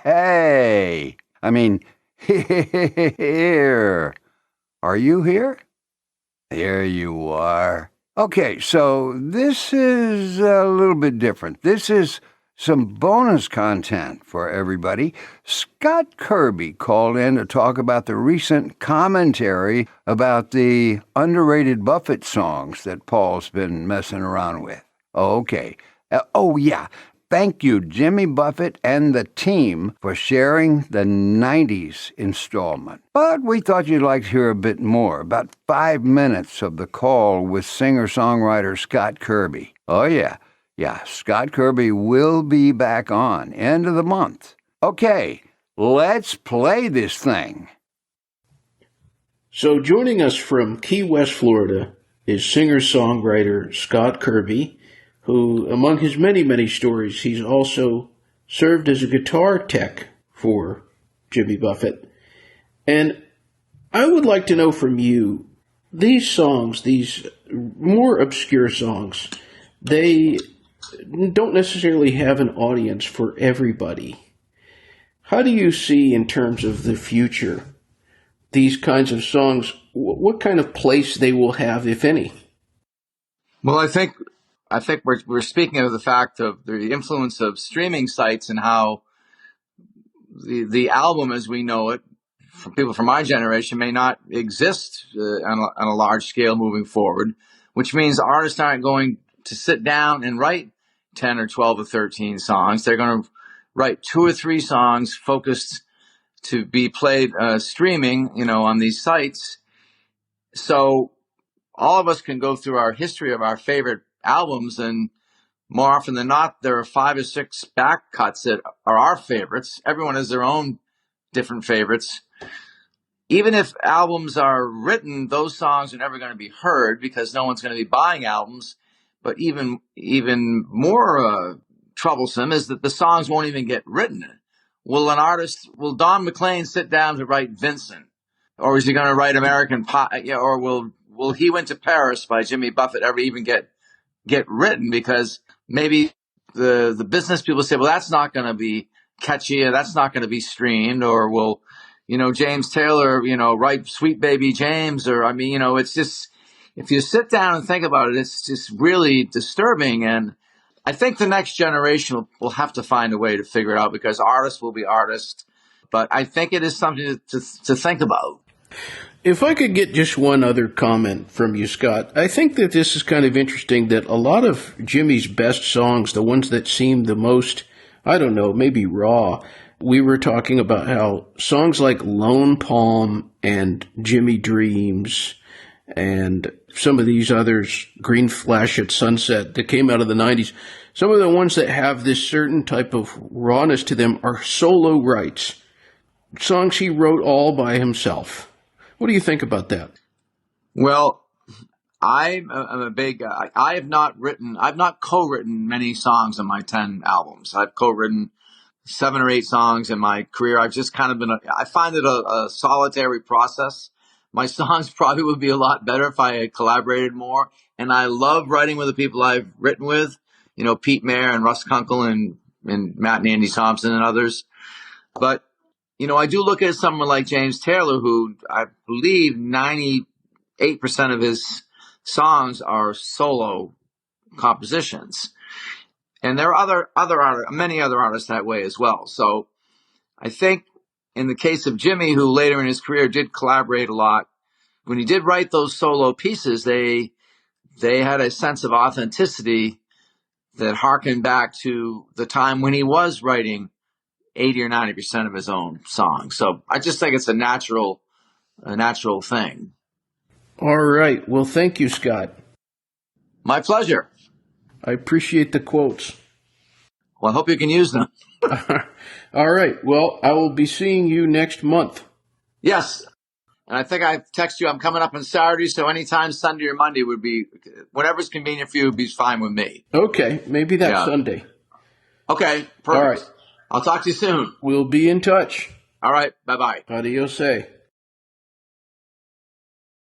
Hey, I mean, here. Are you here? There you are. Okay, so this is a little bit different. This is some bonus content for everybody. Scott Kirby called in to talk about the recent commentary about the underrated Buffett songs that Paul's been messing around with. Okay. Yeah. Thank you, Jimmy Buffett and the team, for sharing the 90s installment. But we thought you'd like to hear a bit more, about 5 minutes of the call with singer-songwriter Scott Kirby. Oh, yeah, Scott Kirby will be back on end of the month. Okay, let's play this thing. So joining us from Key West, Florida, is singer-songwriter Scott Kirby, who, among his many, many stories, he's also served as a guitar tech for Jimmy Buffett. And I would like to know from you, these songs, these more obscure songs, they don't necessarily have an audience for everybody. How do you see, in terms of the future, these kinds of songs, what kind of place they will have, if any? Well, I think we're speaking of the fact of the influence of streaming sites and how the album as we know it, for people from my generation, may not exist on a large scale moving forward, which means artists aren't going to sit down and write 10 or 12 or 13 songs. They're going to write 2 or 3 songs focused to be played streaming, on these sites. So all of us can go through our history of our favorite albums, and more often than not, there are 5 or 6 back cuts that are our favorites. Everyone has their own different favorites. Even if albums are written, those songs are never going to be heard because no one's going to be buying albums. But even more troublesome is that the songs won't even get written. Will Don McLean sit down to write Vincent? Or is he going to write American Pie? Or will He Went to Paris by Jimmy Buffett ever even get written? Because maybe the business people say, well, that's not going to be catchy, or that's not going to be streamed, or will, James Taylor, write Sweet Baby James, or, it's just, if you sit down and think about it, it's just really disturbing. And I think the next generation will have to find a way to figure it out, because artists will be artists. But I think it is something to think about. If I could get just one other comment from you, Scott, I think that this is kind of interesting that a lot of Jimmy's best songs, the ones that seem the most, maybe raw, we were talking about how songs like Lone Palm and Jimmy Dreams and some of these others, Green Flash at Sunset, that came out of the 90s, some of the ones that have this certain type of rawness to them are solo writes, songs he wrote all by himself. What do you think about that? Well, I'm a big, I've not co-written many songs on my 10 albums. I've co-written 7 or 8 songs in my career. I've just kind of I find it a solitary process. My songs probably would be a lot better if I had collaborated more. And I love writing with the people I've written with, Pete Mayer and Russ Kunkel and Matt and Andy Thompson and others. But I do look at someone like James Taylor, who I believe 98% of his songs are solo compositions. And there are many other artists that way as well. So I think in the case of Jimmy, who later in his career did collaborate a lot, when he did write those solo pieces, they had a sense of authenticity that harkened back to the time when he was writing 80 or 90% of his own songs. So I just think it's a natural thing. All right. Well, thank you, Scott. My pleasure. I appreciate the quotes. Well, I hope you can use them. All right. Well, I will be seeing you next month. Yes. And I think I text you, I'm coming up on Saturday, so anytime Sunday or Monday would be, whatever's convenient for you would be fine with me. Okay. Maybe that's Sunday. Okay. Perfect. All right. I'll talk to you soon. We'll be in touch. All right. Bye-bye. Adios.